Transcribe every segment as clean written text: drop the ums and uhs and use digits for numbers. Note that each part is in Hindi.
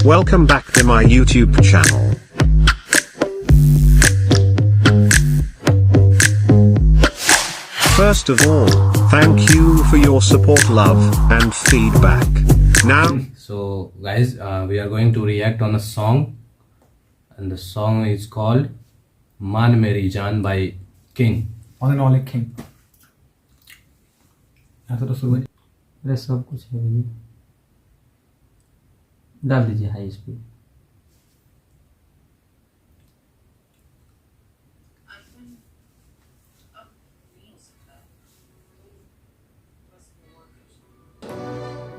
Welcome back to my YouTube channel. First of all, thank you for your support, love, and feedback. Now, So guys, we are going to react on a song, and the song is called "मान मेरी जान" by King. On and all a king. यहाँ तो शुरू अरे सब कुछ है भैया, डाल दीजिए हाई स्पीड।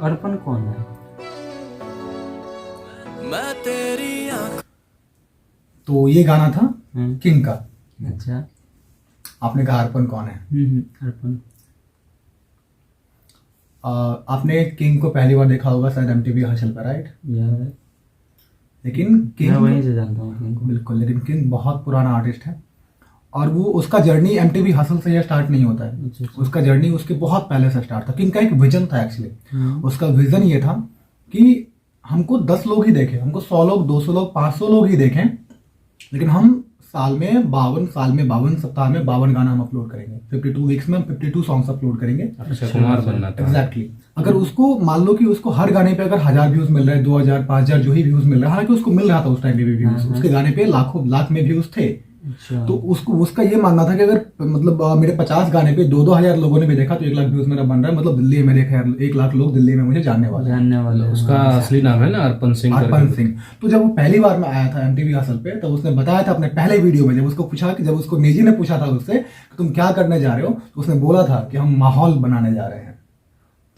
अर्पण कौन है? मैं तेरी आँख तो ये गाना था किंग का। अच्छा। आपने कहा अर्पण कौन है? अर्पण। आपने किंग को पहली बार देखा होगा शायद MTV हसल पर, राइट? यार लेकिन मैं किंग वहीं से जानता हूँ किंग को। बिल्कुल, लेकिन किंग बहुत पुराना आर्टिस्ट है और वो उसका जर्नी MTV हसल से स्टार्ट नहीं होता है। अच्छा। उसका जर्नी उसके बहुत पहले से स्टार्ट था। किंग का एक विजन था एक्चुअली। उसका विजन ये था कि हमको 10 लोग ही देखें, हमको 100 लोग, 200 लोग, 500 लोग ही देखें, लेकिन हम साल में 52 सप्ताह में 52 गाना हम अपलोड करेंगे। 52 वीक्स में हम 52 सॉन्ग्स अपलोड करेंगे। अक्षय कुमार बनना था। एग्जैक्टली। अगर उसको मान लो कि उसको हर गाने पे अगर 1000 व्यूज मिल रहे हैं, 2000, 5000 जो ही व्यूज मिल रहे हैं, हालांकि उसको मिल रहा था उस टाइम पे भी व्यूज, उसके गाने पे लाख में व्यूज थे। अच्छा। तो उसका ये मानना था कि अगर मतलब मेरे 50 गाने पे 2-2 हजार लोगों ने भी देखा तो 1 लाख व्यूज मेरा बन रहा है, मतलब दिल्ली में मेरे 1 लाख लोग दिल्ली में मुझे जानने वाले हैं। उसका असली नाम है ना अर्पण सिंह। अर्पण सिंह। तो जब वो पहली बार में आया था MTV हसल पे, तब उसने बताया था अपने पहले वीडियो में, जब उसको निजी ने पूछा था उससे कि तुम क्या करने जा रहे हो, तो उसने बोला था कि हम माहौल बनाने जा रहे हैं।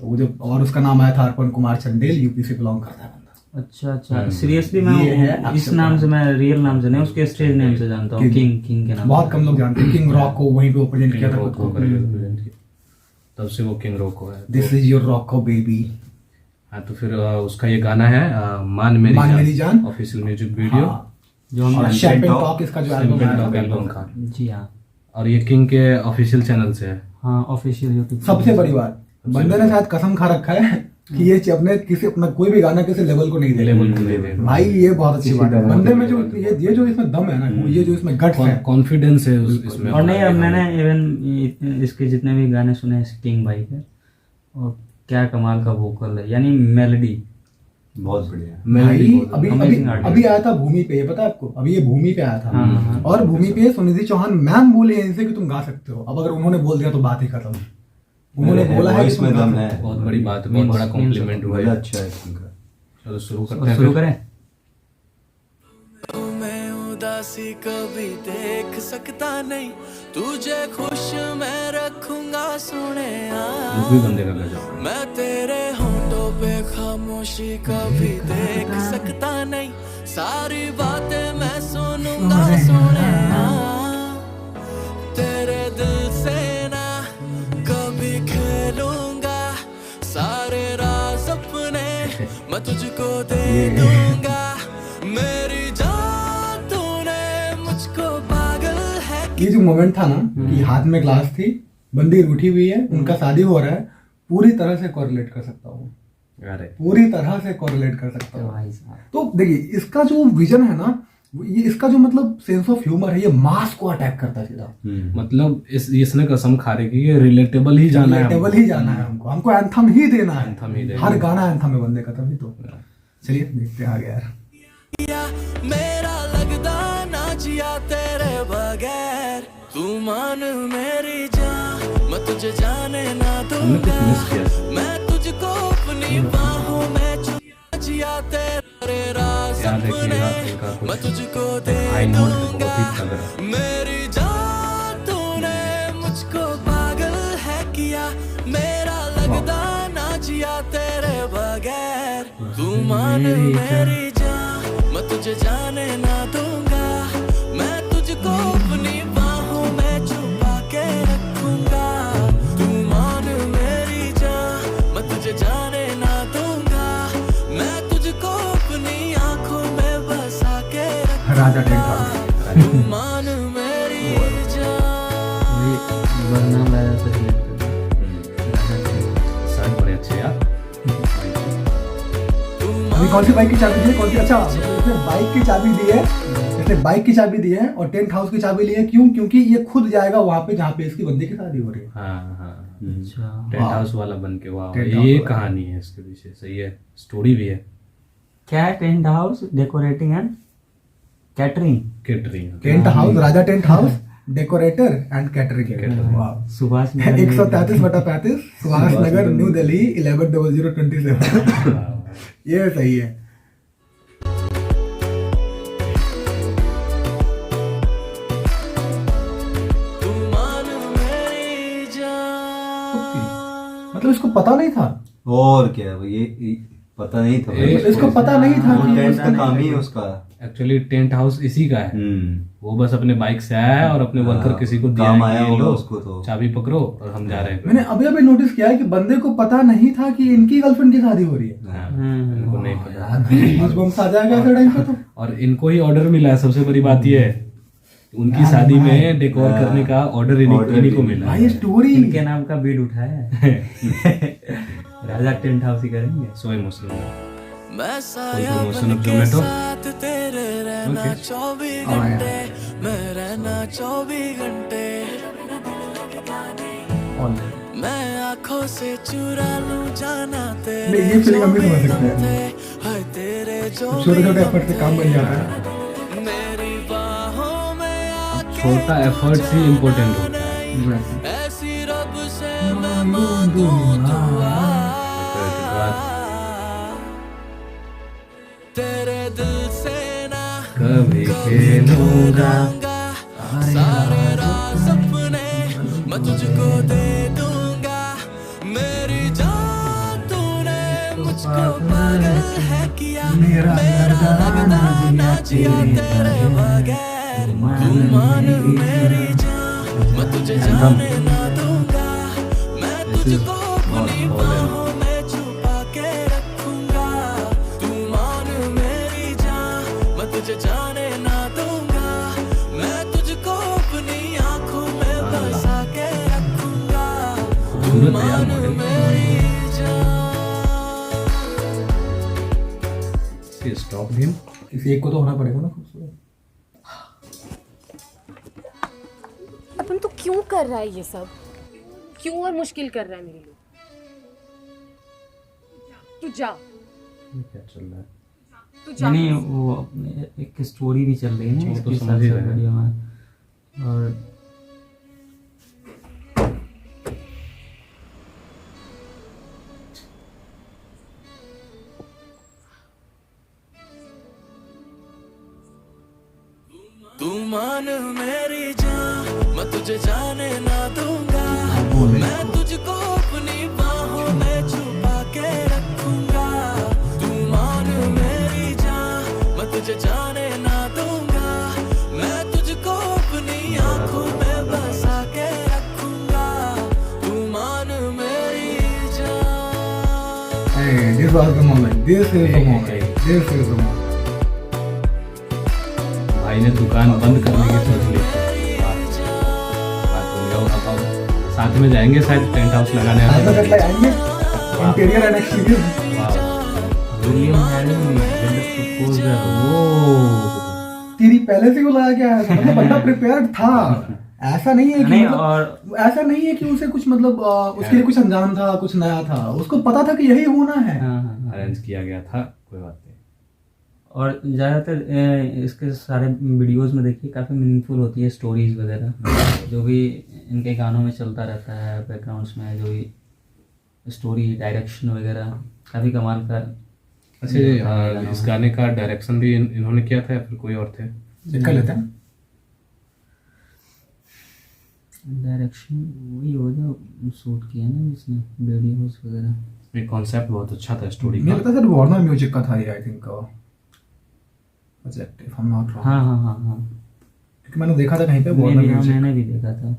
तो वो जब और उसका नाम आया था अर्पण कुमार चंदेल, यूपी से बिलोंग करता है। अच्छा। सीरियसली मैं ये है इस नाम से, मैं रियल नाम से नहीं, उसके स्टेज नेम से जानता हूँ। किंग के नाम। बहुत कम लोग जानते हैं। किंग रॉक को वहीं पे प्रेजेंट किया था खुद को। तब से वो किंग रोको है। This is your Roku baby. हाँ, तो फिर उसका ये गाना है मान मेरी जान, ऑफिशियल म्यूजिक वीडियो, जो हम और शैंपेन टॉक इसका जो एल्बम एल्बम का। जी हाँ। और ये किंग के ऑफिशियल चैनल से है। हाँ, ऑफिशियल यूट्यूब। सबसे बड़ी बात, बंदे ने शायद कसम खा रखा है कि ये अपने किसी अपना कोई भी गाना किसी लेवल को नहीं दे। भाई ये बहुत अच्छी बात है। बंदे में जो ये जो इसमें दम है ना, ये जो इसमें गट्स है, कॉन्फिडेंस है इसमें। और नहीं, अब मैंने इवन इसके जितने भी गाने सुने हैं किंग भाई के, और क्या कमाल का वोकल है, यानी मेलोडी बहुत बढ़िया। भाई अभी आया था भूमि पे, ये पता है आपको? अभी ये भूमि पे आया था। और भूमि पे सुनिधि चौहान मैम बोली है इनसे कि तुम गा सकते हो। अब अगर उन्होंने बोल दिया तो बात ही खत्म। उन्होंने बोला है इसमें दम है। बहुत बड़ी बात है, बहुत बड़ा कॉम्प्लीमेंट हुआ है। अच्छा है इनका। चलो शुरू करते हैं। शुरू करें। मैं उदासी कभी देख सकता नहीं, तुझे खुश मैं रखूंगा सोने। भी बंदे का गजब। मैं तेरे होंठों पे खामोशी कभी देख सकता नहीं, सारी बातें मैं सुनूंगा सोने। तेरे दिल से ना कभी खेलूंगा, सारे राज अपने मैं तुझको दे दूंगा। मेरी जान तूने मुझको पागल है। ये जो मोमेंट था ना कि हाथ में ग्लास थी, बंदी रूठी हुई है, उनका शादी हो रहा है, पूरी तरह से कोरिलेट कर सकता हूँ। पूरी तरह से कोरिलेट कर सकता हूँ। तो देखिए इसका जो विजन है ना, ये इसका जो मतलब सेंस ऑफ ह्यूमर है, ये मास को अटैक करता है सीधा। मतलब इसने कसम खा रही कि ये रिलेटेबल ही जाना है, रिलेटेबल ही जाना है हमको एंथम ही देना है। एंथम ही देना हर गाना एंथम है बंदे का, तभी तो। चलिए देखते हैं आगे यार। मेरा लगदा ना जिया तेरे बगैर, तू मान मेरी जान, मैं तुझे जाने ना दूंगा। मैं तुझको अपनी बाहों में छुपा, जिया तेरे राज अपने मैं तुझको दे दूंगा। मेरी जान तूने मुझको पागल है किया, मेरा लगदा ना जिया तेरे बगैर, तू मान मेरी जान, मैं तुझे जाने ना दूंगा। मैं तुझको अपनी बाहों में छुपा के रखूंगा। तू मान मेरी जान, मैं तुझे जाने ना दूंगा। मैं तुझको अपनी आंखों में बसा के राजा रखूंगा। तू मान मेरी जान। वरना मैं सही सारे बड़े अच्छे यार। अभी कौन सी बाइक की चाबी दी है, कौन सी, अच्छा इसने बाइक की चाबी दी है, इसने बाइक की चाबी दी है और टेंट हाउस की चाबी ली है, क्यों? क्योंकि ये खुद जाएगा वहां पे जहाँ पे इसकी बंदी की शादी हो रही है। हाँ हाँ, अच्छा टेंट हाउस वाला बन के, वाह टेंट ये हाउस वाला। कहानी है इसके पीछे, सही है, स्टोरी भी है। क्या है? Tent house decorating and catering. Catering. Tent house, Raja tent house, decorator and catering. वाह। सुभाष 133/35 सुभाष नगर, न्यू दिल्ली 110027। ये सही है। तू मान मेरी जान। मतलब इसको पता नहीं था, और क्या है, ये पता नहीं था भाई। इसको पता नहीं था वो कि टेंट इसका का काम ही है उसका। एक्चुअली टेंट हाउस इसी का है, वो बस अपने बाइक से आया है और अपने वर्कर किसी को दिया काम है कि आया ये होगा लो, उसको तो। चाबी पकड़ो और हम जा रहे हैं। मैंने अभी अभी नोटिस किया है कि बंदे को पता नहीं था कि इनकी गर्लफ्रेंड की शादी हो रही है। हाँ, इनको नहीं पता। गूज़बम्स आ जाएगा ऐसे टाइम पे तो। और इनको ही ऑर्डर मिला है, सबसे बड़ी बात ये है, उनकी शादी में डेकोर करने का ऑर्डर इन्हीं को मिला भाई ये है। स्टोरी इनके नाम का बीड उठाया है। राजा टेंट हाउस ही करेंगे। So emotional. मैं साया promotion बन of के Zomato? साथ तेरे रहना 24 घंटे, मैं रहना 24 घंटे। मैं आंखों से चुरा लूं जाना तेरे नहीं, ये feeling हम भी समझ सकते हैं। थे, हाय तेरे जो छोटे छोटे एफर्ट से काम बन जाता है। मेरी बाहों में आके छोटा एफर्ट ही इम्पोर्टेंट होता है। ऐसी रब से मैं मांगूं दुआ, तेरे दिल से ना कभी खेलूंगा। सारे राज अपने मैं तुझको दे दूंगा। मेरी जान तूने मुझको पागल है किया, मेरा लगदा ना जिया तेरे बगैर। तू मान मेरी जान, मैं तुझे जाने ना दूंगा। मैं तुझको अपनी बाहों में छुपा के रखूंगा। तू मान मेरी जान, मैं तुझे जाने ना दूंगा। मैं तुझको अपनी आंखों में बसा के रखूंगा। तू मान मेरी जान। Stop him. किसी एक को तो होना पड़ेगा ना खूबसूरत। अपन तो क्यों कर रहा है ये सब? क्यों और मुश्किल कर रहा है मेरे लिए? तू जा, क्या चल रहा है? तू जा। नहीं वो अपने एक स्टोरी भी चल रही है ना वो तो इसके समझ ही साथ रहे हैं। वीडियो में। और तू मान मेरी जान, मैं तुझे जाने ना दूंगा। मैं तुझको अपनी बाहों में छुपा के रखूंगा। तू मान मेरी जान, मैं तुझे जाने ना दूंगा। मैं तुझको अपनी आंखों में बसा के रखूंगा। तू मान मेरी जान। Hey, this was the moment. This is the moment. This is the moment. भाई ने दुकान बंद करने की सोच ली। वाह, बात बन गया। अब साथ में जाएंगे शायद टेंट हाउस लगाने। आज तक like आएंगे इंटीरियर एंड एक्सटीरियर। वाह, विलियम हैरी प्रपोजल। वो तेरी पहले से वो लगा क्या है, मतलब बंदा प्रिपेयर्ड था। ऐसा नहीं है कि नहीं, मतलब, और ऐसा नहीं है कि उसे कुछ मतलब उसके लिए कुछ अनजान था, कुछ नया था। उसको पता था कि यही होना है। हाँ, अरेंज किया गया था, कोई बात नहीं। और ज़्यादातर इसके सारे वीडियोस में देखिए काफ़ी मीनिंगफुल होती है स्टोरीज वगैरह, जो भी इनके गानों में चलता रहता है बैकग्राउंड्स में, जो भी स्टोरी डायरेक्शन वगैरह काफ़ी कमाल का। अच्छा, इस गाने का डायरेक्शन भी इन्होंने किया था या फिर कोई और थे? चेक कर लेते हैं। डायरेक्शन वही हो जो शूट किया ना जिसने वीडियोस वगैरह। ये कॉन्सेप्ट बहुत अच्छा था स्टोरी मुझे का। लगता है सर वार्नर म्यूजिक का था ये, I think project, if I am not wrong. हाँ हाँ हाँ हाँ, क्योंकि मैंने देखा था कहीं पे वार्नर म्यूजिक। मैंने भी देखा था।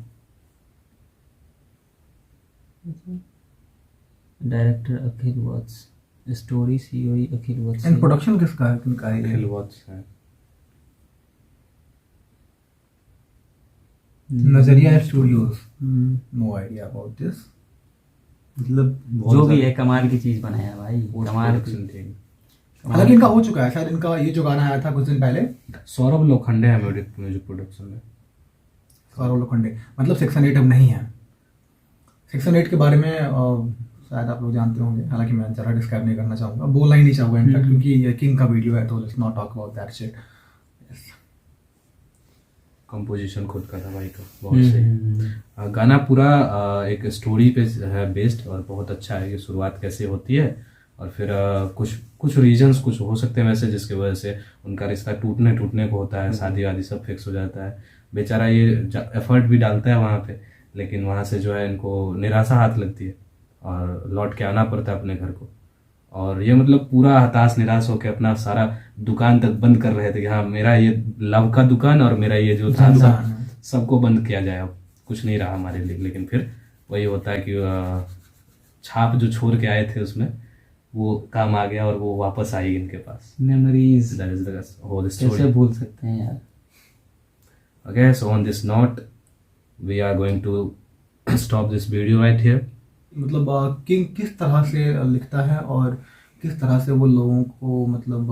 डायरेक्टर अखिल वत्स, स्टोरी सीओई अखिल वत्स। एंड प्रोडक्शन किसका है, किनका है अखिल ये? वत्स है। Nazariya studios. Hmm, no idea about this. मतलब बहुत जो भी ज्यादा- है कमाल की चीज बनाया भाई, कमाल की। Production team. हालांकि इनका हो चुका है शायद, इनका ये जो गाना आया था कुछ दिन पहले, सौरभ लोखंडे है म्यूजिक प्रोडक्शन में। सौरभ लोखंडे, मतलब सेक्शन 8 अब नहीं है। सेक्शन 8 के बारे में शायद आप लोग जानते होंगे, हालांकि मैं ज़रा डिस्क्राइब नहीं करना चाहूँगा, बोलना ही नहीं चाहूँगा इनफैक्ट, क्योंकि ये किंग का वीडियो है तो let's not talk about that shit. Composition खुद का था भाई का, बहुत सही गाना पूरा एक स्टोरी पे है बेस्ड, और बहुत अच्छा है। ये शुरुआत कैसे होती है और फिर कुछ रीजंस कुछ हो सकते हैं वैसे, जिसकी वजह से उनका रिश्ता टूटने को होता है, शादी वादी सब फिक्स हो जाता है। बेचारा ये एफर्ट भी डालता है वहाँ पे, लेकिन वहाँ से जो है इनको निराशा हाथ लगती है और लौट के आना पड़ता है अपने घर को। और ये मतलब पूरा हताश निराश होकर अपना सारा दुकान तक बंद कर रहे थे कि हाँ मेरा ये लव का दुकान और मेरा ये जो था सबको बंद किया जाए, अब कुछ नहीं रहा हमारे लिए। लेकिन फिर वही होता है कि छाप जो छोड़ के आए थे उसमें वो काम आ गया और वो वापस आई इनके पास। Memories That is the whole story. कैसे भूल सकते हैं यार। Okay, so on this note, we are going to stop this video right here. मतलब किंग किस तरह से लिखता है और किस तरह से वो लोगों को मतलब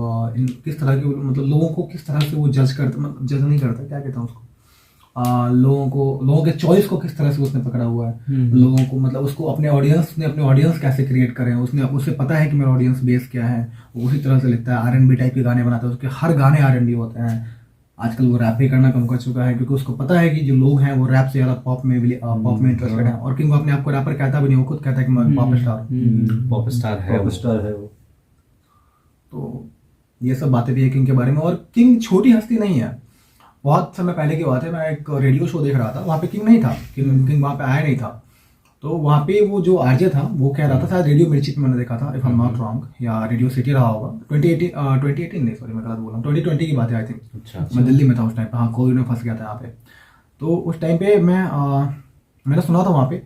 किस तरह के मतलब लोगों को किस तरह से वो जज करता, मतलब जज नहीं करता, क्या कहता हूँ उसको, लोगों के चॉइस को किस तरह से उसने पकड़ा हुआ है, लोगों को मतलब उसको अपने ऑडियंस कैसे क्रिएट करे, उसे पता है कि मेरा ऑडियंस बेस क्या है, वो उसी तरह से लिखता है। R&B टाइप के गाने बनाता है, उसके हर गाने R&B होते हैं। आजकल वो रैप ही करना कम कर चुका है, क्योंकि उसको पता है कि जो लोग हैं वो रैप से ज़्यादा पॉप में इंटरेस्टेड हैं। और किंग अपने आप को रैपर कहता भी नहीं, वो खुद कहता है कि मैं पॉप स्टार है वो। तो ये सब बातें भी है किंग के बारे में। और किंग छोटी हस्ती नहीं है, बहुत समय पहले की बात है, मैं एक रेडियो शो देख रहा था, वहाँ पे किंग नहीं था, किंग वहाँ पे आया नहीं था। तो वहाँ पे वो जो आरजे था वो कह रहा था, शायद रेडियो मिर्ची पे मैंने देखा था, if I am not wrong, या रेडियो सिटी रहा होगा, 2018 नहीं, सॉरी मैं गलत बोल रहा हूँ, 2020 की बात है आई थिंक। अच्छा। मैं दिल्ली में था उस टाइम पे, हाँ कोविड में फंस गया था यहाँ पे। तो उस टाइम पे मैंने सुना था वहाँ पे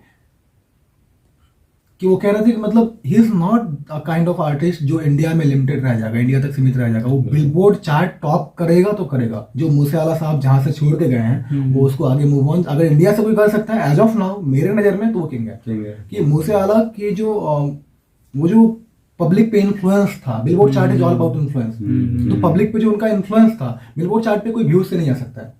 कि वो कह रहे थे कि मतलब he is not a kind of artist जो इंडिया में लिमिटेड रह जाएगा, इंडिया तक सीमित रह जाएगा। वो बिलबोर्ड चार्ट टॉप करेगा तो करेगा। जो मूसेवाला साहब जहां से छोड़ के गए हैं वो उसको आगे मूव ऑन, अगर इंडिया से कोई कर सकता है एज ऑफ नाउ मेरे नजर में, तो वो किंग है। कि मूसेवाला की जो वो जो पब्लिक पे इन्फ्लुएंस था, billboard chart is all about influence, तो पब्लिक पे जो उनका इन्फ्लुएंस था, बिलबोर्ड चार्ट पे कोई व्यूज से नहीं आ सकता है।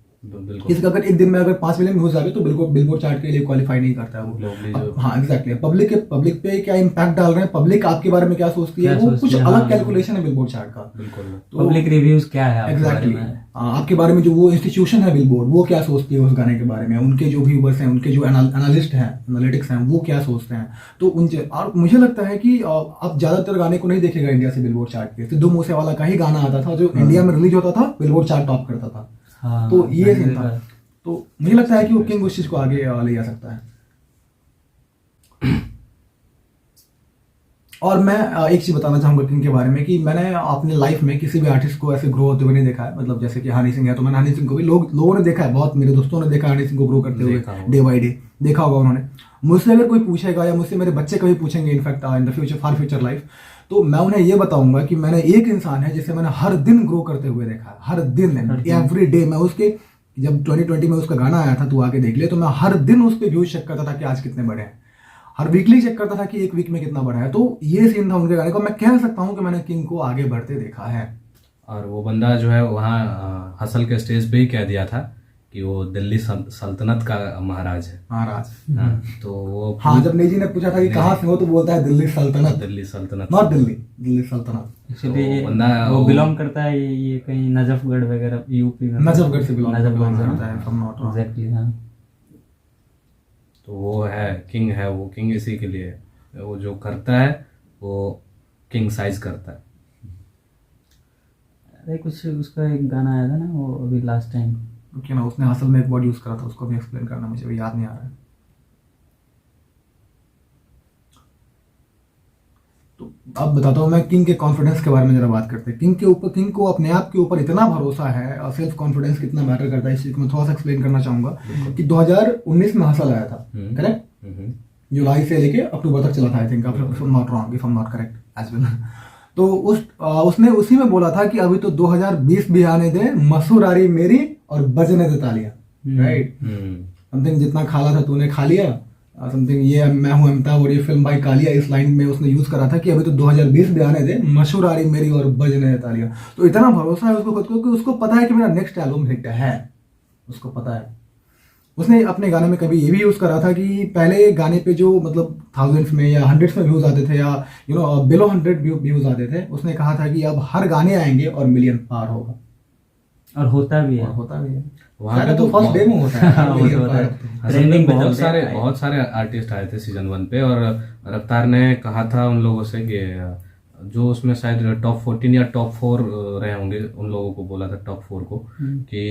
इसका अगर एक दिन में अगर 5 मिलियन व्यूज आ गए तो बिलबोर्ड चार्ट के लिए क्वालिफाई नहीं करता है वो। हाँ एग्जैक्टली, पब्लिक पे क्या इम्पैक्ट डाल रहे हैं, पब्लिक आपके बारे में क्या सोचती है, वो कुछ अलग कैलकुलेशन है बिलबोर्ड चार्ट का। तो पब्लिक रिव्यूज क्या है एग्जैक्टली, आपके बारे में जो वो इंस्टीट्यूशन है बिलबोर्ड, वो क्या सोचती है उस गाने के बारे में, उनके जो व्यूवर्स हैं, उनके जो एनालिस्ट हैं, एनालिटिक्स हैं, वो क्या सोचते हैं। तो उनसे, और मुझे लगता है कि अब ज्यादातर गाने को नहीं देखेगा इंडिया से बिलबोर्ड चार्ट पे, सिद्धू मूसेवाला का ही गाना आता था जो इंडिया में रिलीज होता था, बिलबोर्ड चार्ट टॉप करता था। तो ये सीन था। तो मुझे लगता है कि वो किंग उस चीज को आगे ले जा सकता है। और मैं एक चीज बताना चाहूंगा किंग के बारे में कि मैंने अपने लाइफ में किसी भी आर्टिस्ट को ऐसे ग्रो होते हुए नहीं देखा है। मतलब जैसे कि हनी सिंह है, तो मैंने हनी सिंह को भी लोगों ने देखा है, बहुत मेरे दोस्तों ने देखा हनी सिंह को ग्रो करते हुए डे बाई डे, देखा होगा उन्होंने। मुझसे अगर कोई पूछेगा या मुझसे मेरे बच्चे कभी पूछेंगे in fact in the future, for future life, तो मैं उन्हें ये बताऊंगा कि मैंने एक इंसान है जिसे मैंने हर दिन ग्रो करते हुए देखा है, हर दिन एवरी डे। मैं उसके, जब 2020 में उसका गाना आया था तू आके देख ले, तो मैं हर दिन उस पर व्यूज चेक करता था कि आज कितने बड़े हैं, हर वीकली चेक करता था कि एक वीक में कितना बड़ा है। तो ये सीन था उनके गाने का। मैं कह सकता हूँ कि मैंने किंग को आगे बढ़ते देखा है। और वो बंदा जो है वहाँ हसल के स्टेज पे ही कह दिया था कि वो दिल्ली सल्तनत का महाराज है। हाँ, तो वो हाँ, जब नेजी ने पूछा था कि कहाँ से हो, तो बोलता है दिल्ली सल्तनत, नॉट दिल्ली सल्तनत। एक्चुअली वो बिलोंग करता है ये कहीं नजफगढ़ वगैरह, यूपी में नजफगढ़ से बिलोंग करता है, एग्जैक्टली। हाँ, तो वो है किंग है, वो किंग इसी के लिए, वो जो करता है वो किंग साइज करता है। अरे कुछ उसका एक गाना आया था ना वो अभी लास्ट टाइम, क्योंकि ना उसने असल में एक वर्ड यूज करा था, उसको भी एक्सप्लेन करना मुझे भी याद नहीं आ रहा है। तो अब बताता हूँ मैं किंग के कॉन्फिडेंस के बारे में जरा बात करते हैं। किंग को अपने आप के ऊपर इतना भरोसा है और सेल्फ कॉन्फिडेंस कितना मैटर करता है, इस चीज को मैं थोड़ा सा एक्सप्लेन करना चाहूंगा। कि 2019 में हसल आया था, करेक्ट, जुलाई से लेके अक्टूबर तक चला था I think, if I am not correct as well. तो उसने उसी में बोला था कि अभी तो 2020 भी आने दे, मसूरारी मेरी और बजने दे तालियां, राइट। समथिंग जितना खाला था तूने खा लिया, समथिंग, ये मैं हूं अमिताभ और ये फिल्म भाई कालिया, इस लाइन में उसने यूज करा था कि अभी तो 2020 भी आने दे, मशहूर आ रही मेरी और बजने दे तालियां। तो इतना भरोसा है उसको खुद को कि उसको पता है कि मेरा नेक्स्ट एल्बम हिट है, उसको पता है। उसने अपने गाने में कभी ये भी यूज करा था कि पहले गाने पे जो मतलब थाउजेंड्स में या हंड्रेड्स में व्यूज आते थे या बिलो 100 व्यूज आते थे, उसने कहा था कि अब हर गाने आएंगे और मिलियन पार होगा, और होता भी है। वहाँ पे तो फर्स्ट डे में होता है million पार। ट्रेंडिंग पे बहुत सारे आर्टिस्ट आए थे सीजन 1 पे, और रफ्तार ने कहा था उन लोगों से कि जो उसमें शायद टॉप 14 या टॉप 4 रहे होंगे, उन लोगों को बोला था टॉप 4 को कि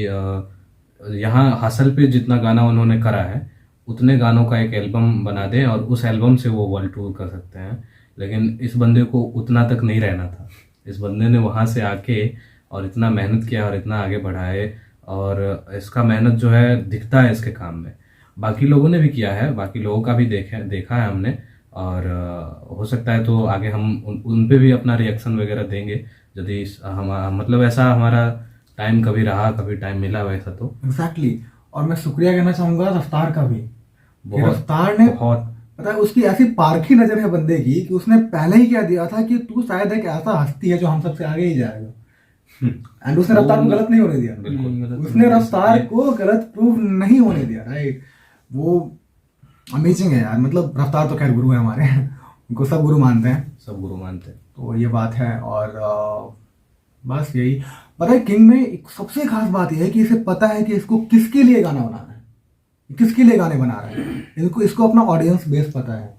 यहाँ हासिल पे जितना गाना उन्होंने करा है उतने गानों का एक एल्बम बना दें और उस एल्बम से वो वर्ल्ड टूर कर सकते हैं। लेकिन इस बंदे को उतना तक नहीं रहना था। इस बंदे ने वहाँ से आके और इतना मेहनत किया और इतना आगे बढ़ाए, और इसका मेहनत जो है दिखता है इसके काम में। बाकी लोगों ने भी किया है, बाकी लोगों का भी देखा है हमने, और हो सकता है तो आगे हम उन पे भी अपना रिएक्शन वगैरह देंगे यदि हम मतलब ऐसा हमारा टाइम कभी रहा, कभी टाइम मिला वैसा तो। एग्जैक्टली। और मैं शुक्रिया कहना चाहूंगा रफ्तार का भी। रफ्तार ने पता है उसकी ऐसी पारखी नजर है बंदे की कि उसने पहले ही कह दिया था कि तू शायद एक ऐसा हस्ती है जो हम सबसे आगे ही जाएगा। एंड उसने रफ्तार को गलत नहीं होने दिया, उसने रफ्तार को गलत प्रूव नहीं होने दिया। राइट, वो अमेजिंग है यार। मतलब रफ्तार तो खैर गुरु है हमारे, उनको सब गुरु मानते हैं, सब गुरु मानते हैं, तो ये बात है। और बस यही पता है किंग में एक सबसे खास बात यह है कि इसे पता है कि इसको किसके लिए गाना बनाना है, किसके लिए गाने बना रहा है। इसको अपना ऑडियंस बेस पता है,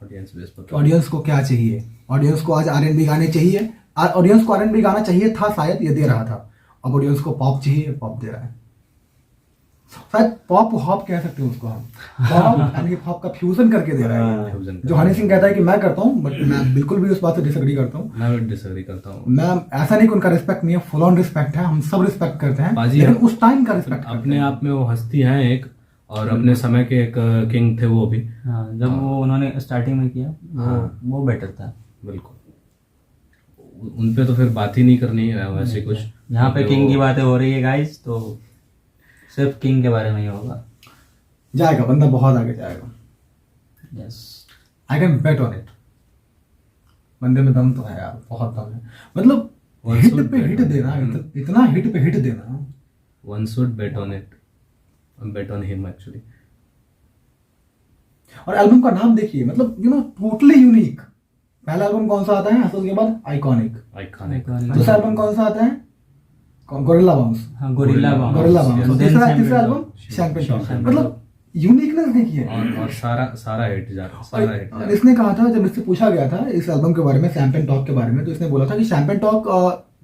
ऑडियंस को क्या चाहिए। ऑडियंस को आज R&B गाने चाहिए, ऑडियंस को R&B गाना चाहिए था शायद, ये दे रहा था। अब ऑडियंस को पॉप चाहिए, पॉप दे रहा है। शायद पॉप हॉप कह सकते हैं उसको हम, पॉप एंड हिप हॉप का फ्यूजन करके दे रहा है, जो हनी सिंह कहता है कि मैं करता हूँ, बट मैं बिल्कुल भी उस बात से डिसएग्री करता हूँ। मैं डिसएग्री करता हूँ। मैं ऐसा नहीं कि उनका रिस्पेक्ट नहीं है, फुल ऑन रिस्पेक्ट है, हम सब रिस्पेक्ट करते हैं, लेकिन उस टाइम का रिस्पेक्ट अपने आप में वो हस्ती है एक, और अपने समय के एक किंग थे वो भी। हाँ, जब वो उन्होंने स्टार्टिंग में किया वो बेटर था। बिल्कुल, उन पे तो फिर बात ही नहीं करनी है वैसे कुछ। यहाँ पे किंग की बातें हो रही है गाइस, तो सिर्फ किंग के बारे में ही होगा। जाएगा बंदा, बहुत आगे जाएगा। Yes, I can bet on it. बंदे में दम तो है यार, बहुत दम है। मतलब हिट पे हिट देना, इतना हिट पे हिट देना। One should bet on it. Bet on him actually. और एल्बम का नाम देखिए, मतलब टोटली यूनिक। पहला एल्बम कौन सा आता है हसल के बाद? आइकॉनिक। दूसरा एल्बम कौन सा आता है? Gorilla Bums. हाँ, गोरिल्ला बम्स। तीसरा एल्बम शैंपेन टॉक। मतलब यूनिकनेस देखिए, और सारा हिट जा रहा, सारा हिट। और इसने कहा था, जब इससे पूछा गया था इस एल्बम के बारे में, शैंपेन टॉक के बारे में, तो इसने बोला था कि शैंपेन टॉक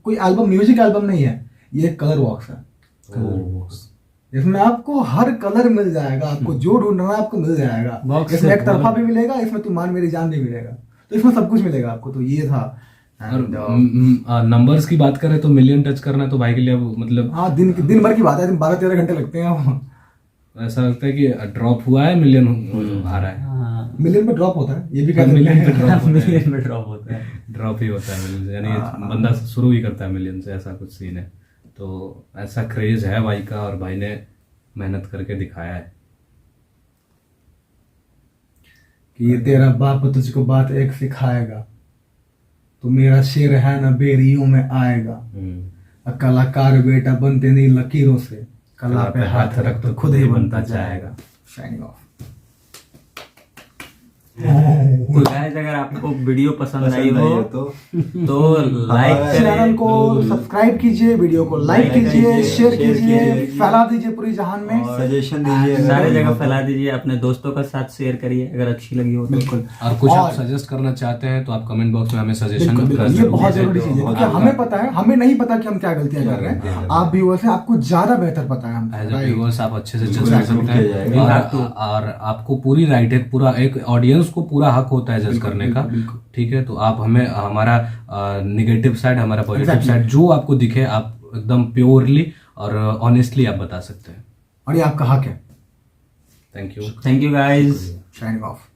कोई एल्बम, म्यूजिक एल्बम नहीं है, ये कलर बॉक्स है। इसमें आपको हर कलर मिल जाएगा, आपको जो ढूंढना है आपको मिल जाएगा। इसमें एक तरफा भी मिलेगा, इसमें तुम मान मेरी जान भी मिलेगा, तो इसमें सब कुछ मिलेगा आपको। तो ये था। और नंबर्स की बात करें तो मिलियन टच करना तो भाई के लिए मतलब, हाँ, दिन भर की बात है, 12-13 घंटे लगते हैं। ऐसा लगता है कि ड्रॉप हुआ है, मिलियन आ रहा है। मिलियन में ड्रॉप होता है, ये भी मिलियन में ड्रॉप होता है, ड्रॉप ही होता है मिलियन से, यानी बंदा शुरू ही करता है मिलियन से, ऐसा कुछ सीन है। तो ऐसा क्रेज है भाई का, और भाई ने मेहनत करके दिखाया है कि ये तेरा बाप तुझको बात एक सिखाएगा, तो मेरा शेर है ना बेरियों में आएगा। कलाकार बेटा बनते नहीं लकीरों से, कला पे हाथ रख तो खुद ही बनता जाएगा। Shining of. तो गाइस, अगर आपको वीडियो पसंद आई हो तो लाइक चैनल को सब्सक्राइब कीजिए, वीडियो को लाइक कीजिए, शेयर कीजिए, फैला दीजिए पूरी जहान में, सजेशन दीजिए, सारे जगह फैला दीजिए, अपने दोस्तों का साथ शेयर करिए अगर अच्छी लगी हो। बिल्कुल। और कुछ आप सजेस्ट करना चाहते हैं तो आप कमेंट बॉक्स में हमें सजेशन कर सकते हैं। ये बहुत जरूरी चीज है, क्योंकि हमें पता है, हमें नहीं पता कि हम क्या गलतियां कर रहे हैं। आप व्यूअर्स हैं, आपको ज्यादा बेहतर पता है। हम एज ए व्यूअर्स आप अच्छे से जज कर सकते हैं, और आपको पूरी राइट है, पूरा एक ऑडियंस को पूरा हक होता है जज करने का। ठीक है, तो आप हमें हमारा नेगेटिव साइड, हमारा पॉजिटिव साइड जो आपको दिखे, आप एकदम प्योरली और ऑनेस्टली आप बता सकते हैं, और ये आपका हक है। Thank you guys. Shining of.